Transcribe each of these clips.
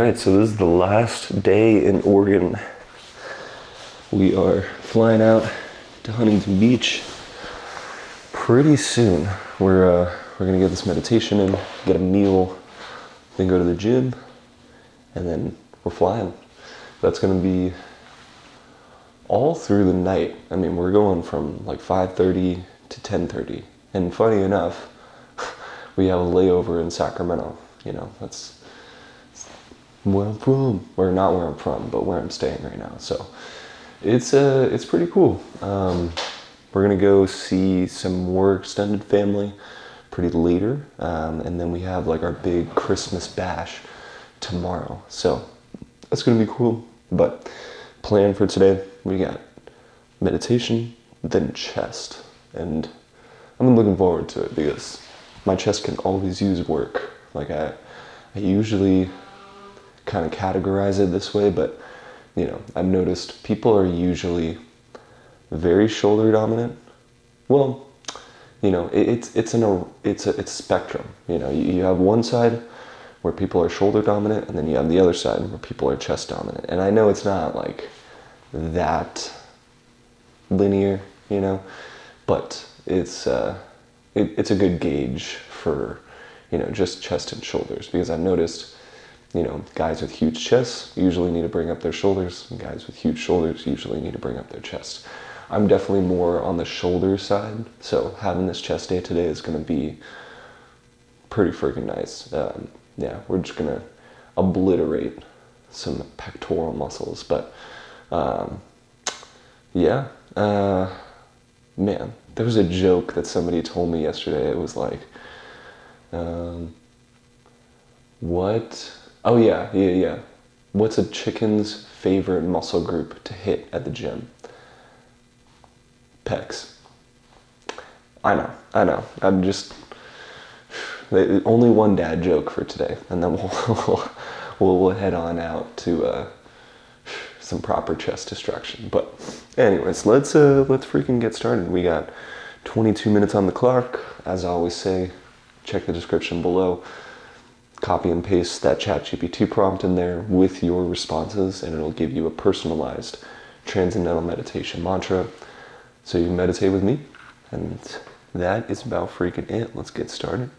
Alright, so this is the last day in Oregon. We are flying out to Huntington Beach pretty soon. We're gonna get this meditation in, get a meal, then go to the gym, and then we're flying. That's gonna be all through the night. I mean, we're going from like 5:30 to 10:30. And funny enough, we have a layover in Sacramento. You know, that's where I'm from. Or not where I'm from, but where I'm staying right now. So it's pretty cool. We're gonna go see some more extended family pretty later, and then we have like our big Christmas bash tomorrow. So that's gonna be cool. But plan for today, we got meditation, then chest, and I'm looking forward to it because my chest can always use work. Like I usually kind of categorize it this way, but you know, I've noticed people are usually very shoulder dominant. Well, you know, it's a spectrum. You know, you have one side where people are shoulder dominant, and then you have the other side where people are chest dominant. And I know it's not like that linear, you know, but it's a good gauge for, you know, just chest and shoulders, because I've noticed, you know, guys with huge chests usually need to bring up their shoulders, and guys with huge shoulders usually need to bring up their chest. I'm definitely more on the shoulder side, so having this chest day today is going to be pretty freaking nice. Yeah, we're just going to obliterate some pectoral muscles, but yeah, man, there was a joke that somebody told me yesterday. It was like, what? Oh yeah. What's a chicken's favorite muscle group to hit at the gym? Pecs. I know. I'm just only one dad joke for today, and then we'll head on out to some proper chest destruction. But anyways, let's freaking get started. We got 22 minutes on the clock. As I always say, check the description below. Copy and paste that ChatGPT prompt in there with your responses, and it'll give you a personalized transcendental meditation mantra. So you can meditate with me, and that is about freaking it. Let's get started.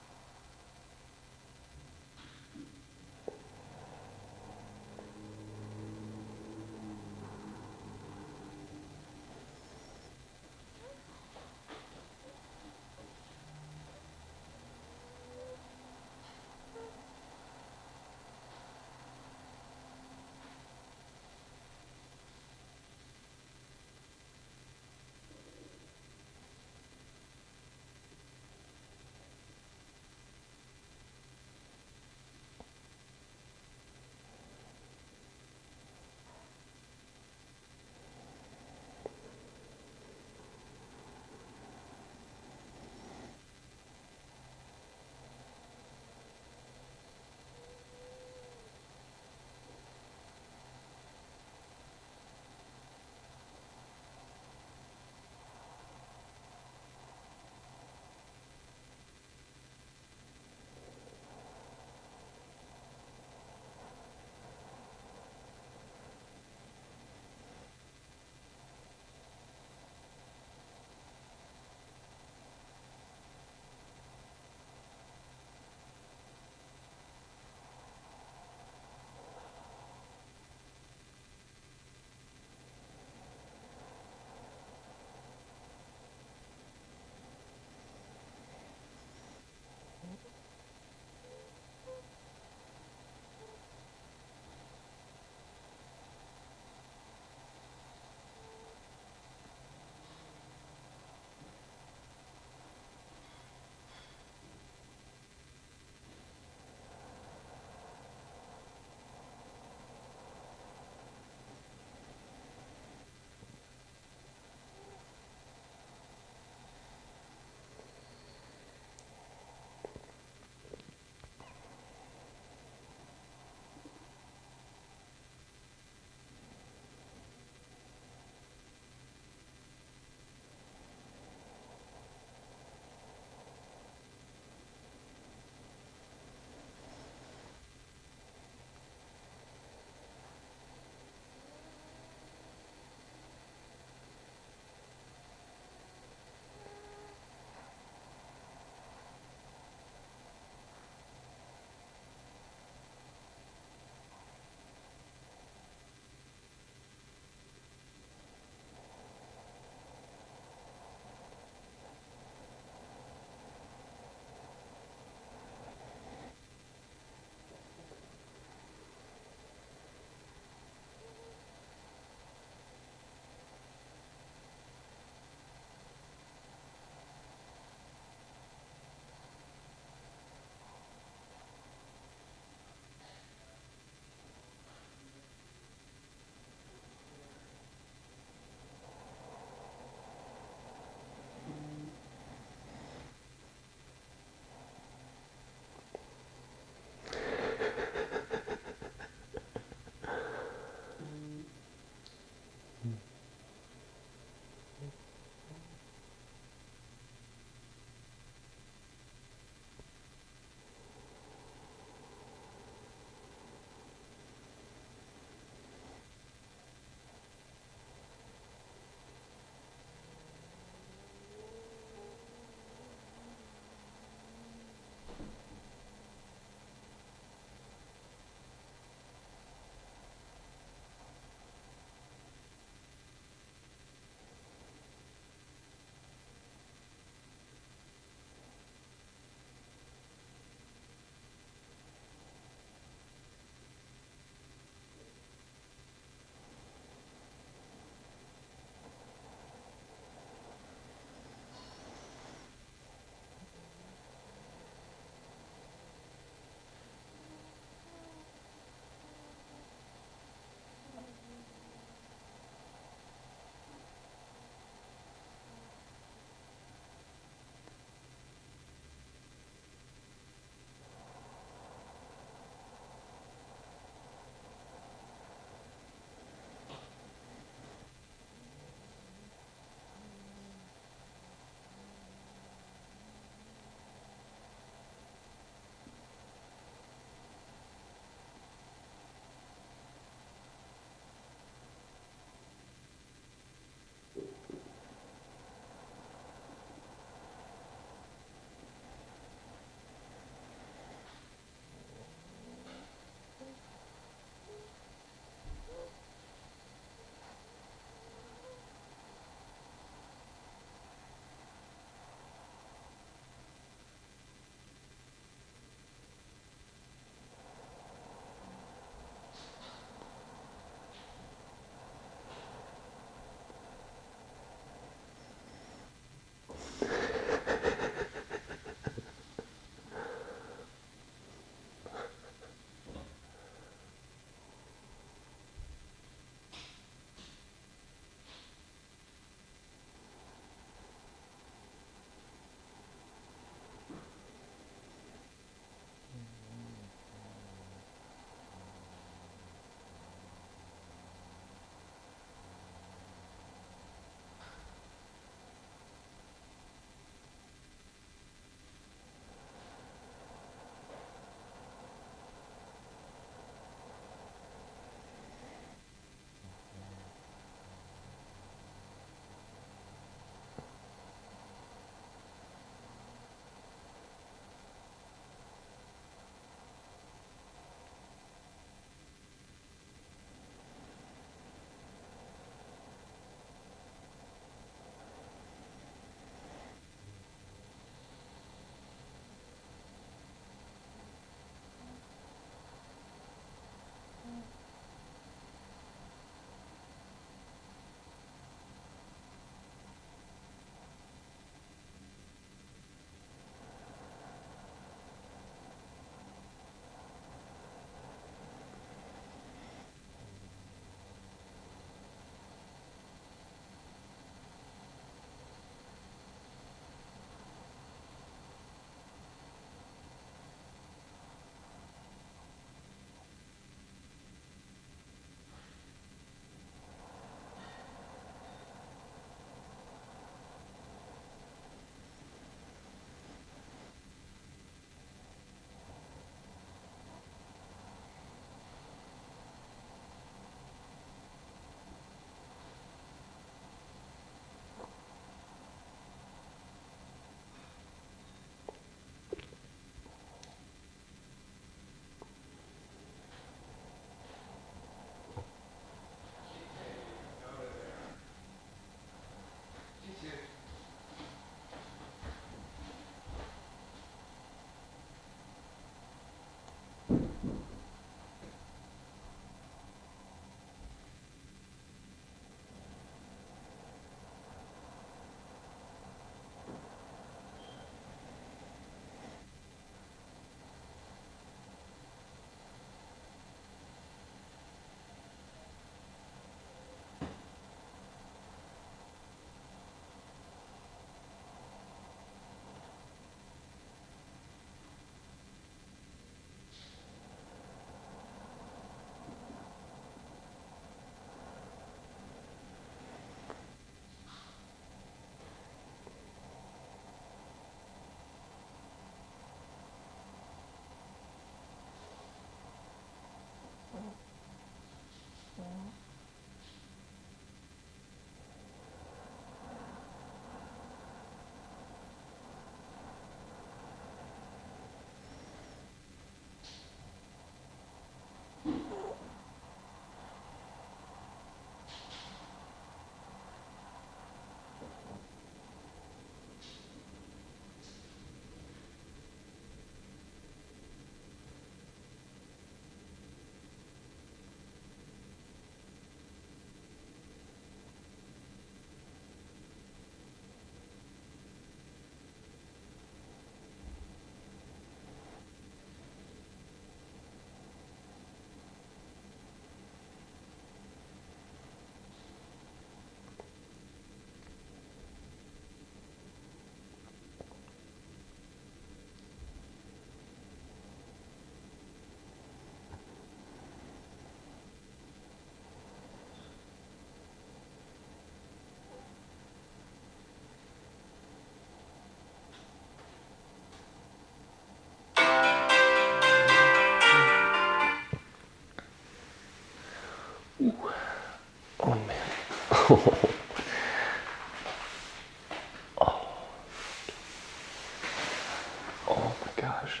gosh.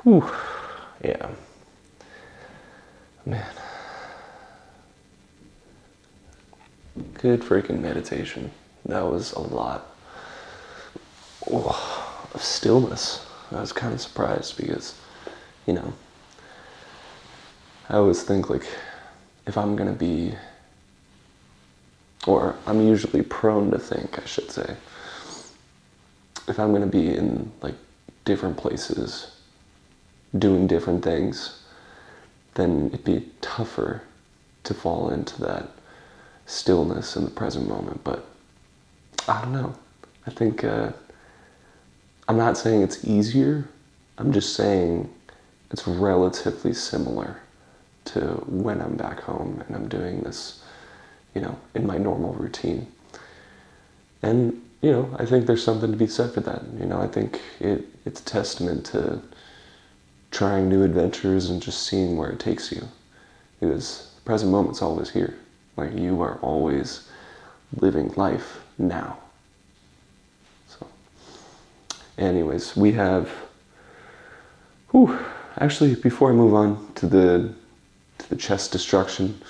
Whew. Yeah. Man. Good freaking meditation. That was a lot of stillness. I was kind of surprised because, you know, I always think like if I'm going to be, or I'm usually prone to think, I should say, if I'm going to be in like different places, doing different things, then it'd be tougher to fall into that stillness in the present moment. But I don't know. I think, I'm not saying it's easier. I'm just saying it's relatively similar to when I'm back home and I'm doing this, you know, in my normal routine. And, you know, I think there's something to be said for that. You know, I think it's a testament to trying new adventures and just seeing where it takes you. Because the present moment's always here. Like, you are always living life now. So, anyways, we have, actually, before I move on to the chest destruction,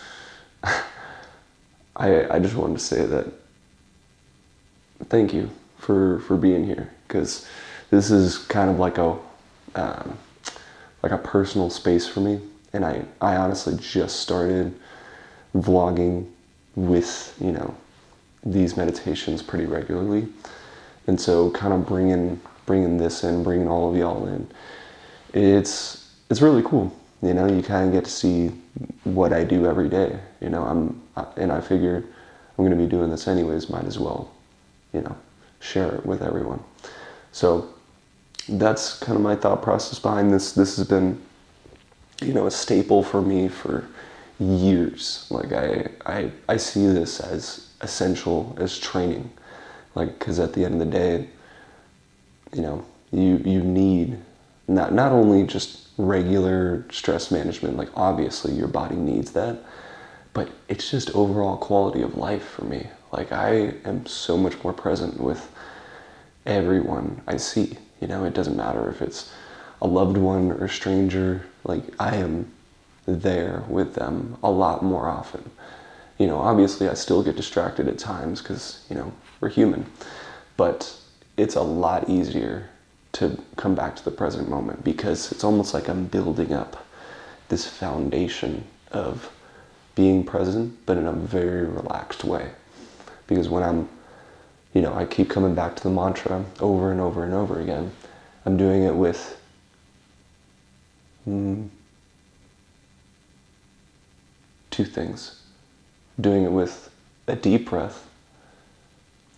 I just wanted to say that thank you for being here, because this is kind of like a personal space for me, and I honestly just started vlogging with, you know, these meditations pretty regularly, and so kind of bringing this in, bringing all of y'all in, it's really cool. You know, you kind of get to see what I do every day. You know, and I figured I'm going to be doing this anyways, might as well, you know, share it with everyone. So that's kind of my thought process behind this. This has been, you know, a staple for me for years. Like, I see this as essential as training. Like, because at the end of the day, you know, you need not only just regular stress management, like obviously your body needs that, but it's just overall quality of life for me. Like, I am so much more present with everyone I see. You know, it doesn't matter if it's a loved one or a stranger, like I am there with them a lot more often. You know, obviously I still get distracted at times because, you know, we're human, but it's a lot easier to come back to the present moment because it's almost like I'm building up this foundation of being present, but in a very relaxed way. Because when I'm, you know, I keep coming back to the mantra over and over and over again, I'm doing it with two things. Doing it with a deep breath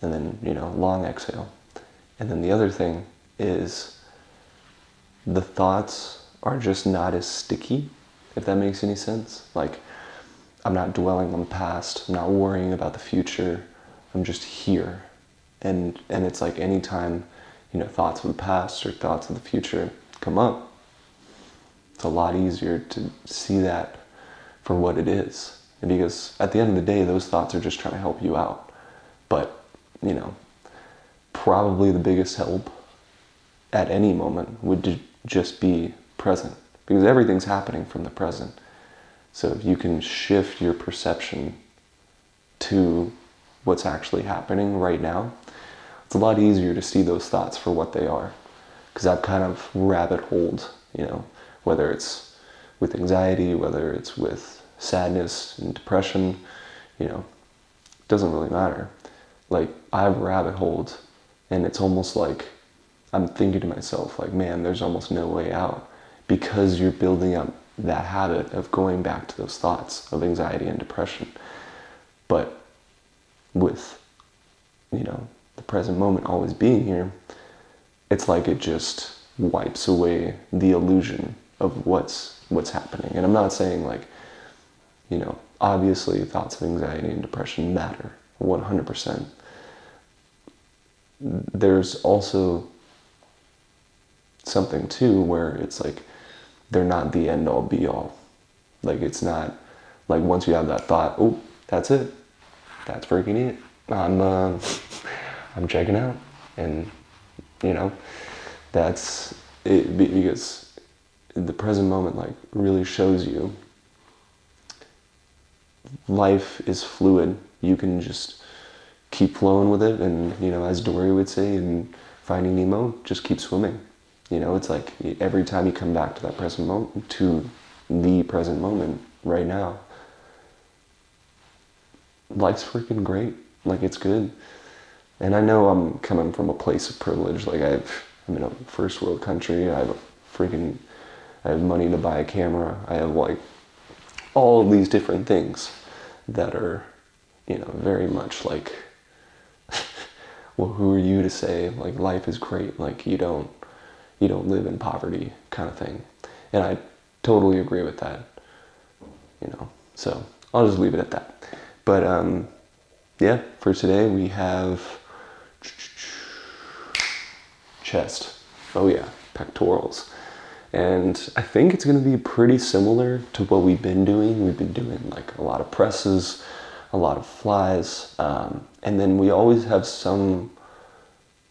and then, you know, long exhale. And then the other thing is the thoughts are just not as sticky, if that makes any sense. Like, I'm not dwelling on the past, I'm not worrying about the future, I'm just here. And it's like anytime, you know, thoughts of the past or thoughts of the future come up, it's a lot easier to see that for what it is. And because at the end of the day, those thoughts are just trying to help you out. But, you know, probably the biggest help at any moment would just be present, because everything's happening from the present. So if you can shift your perception to what's actually happening right now, it's a lot easier to see those thoughts for what they are. Because I've kind of rabbit holed, you know, whether it's with anxiety, whether it's with sadness and depression, you know, it doesn't really matter. Like, I've rabbit holed, and it's almost like I'm thinking to myself, like, man, there's almost no way out, because you're building up that habit of going back to those thoughts of anxiety and depression. But with, you know, the present moment always being here, it's like it just wipes away the illusion of what's happening. And I'm not saying, like, you know, obviously thoughts of anxiety and depression matter 100%. There's also something too where it's like they're not the end all be all. Like, it's not like once you have that thought, oh, that's it, that's freaking it, I'm checking out. And, you know, that's because the present moment like really shows you life is fluid. You can just keep flowing with it, and you know, as Dory would say in Finding Nemo, just keep swimming. You know, it's like every time you come back to that present moment, to the present moment right now, life's freaking great. Like, it's good. And I know I'm coming from a place of privilege. Like, I'm in a first world country. I have money to buy a camera. I have like all of these different things that are, you know, very much like, well, who are you to say like life is great? Like, you don't live in poverty, kind of thing. And I totally agree with that, you know. So I'll just leave it at that. But yeah, for today we have chest. Oh yeah, pectorals. And I think it's going to be pretty similar to what we've been doing. We've been doing like a lot of presses, a lot of flies, and then we always have some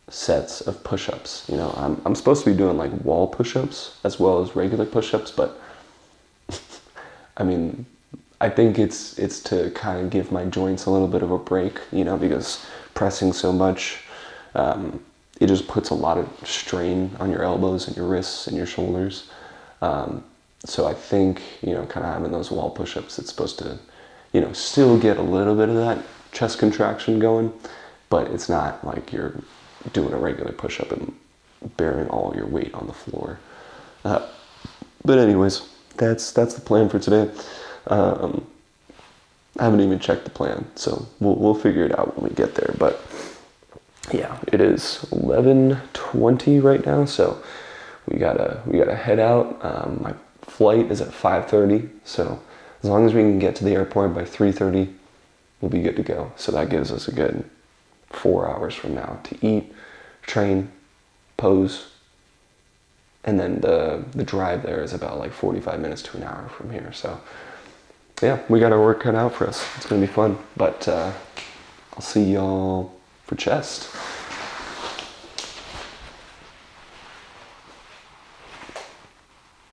sets of push-ups. You know, I'm supposed to be doing like wall push-ups as well as regular push-ups, but I mean, I think it's to kind of give my joints a little bit of a break, you know, because pressing so much, it just puts a lot of strain on your elbows and your wrists and your shoulders. So I think, you know, kind of having those wall push-ups, it's supposed to, you know, still get a little bit of that chest contraction going, but it's not like you're doing a regular push-up and bearing all your weight on the floor. But anyways, that's the plan for today. I haven't even checked the plan, so we'll figure it out when we get there. But yeah, it is 11:20 right now, so we gotta head out. My flight is at 5:30, so as long as we can get to the airport by 3:30, we'll be good to go. So that gives us a good 4 hours from now to eat, train, pose, and then the drive there is about like 45 minutes to an hour from here. So yeah, we got our work cut out for us. It's gonna be fun, but I'll see y'all for chest.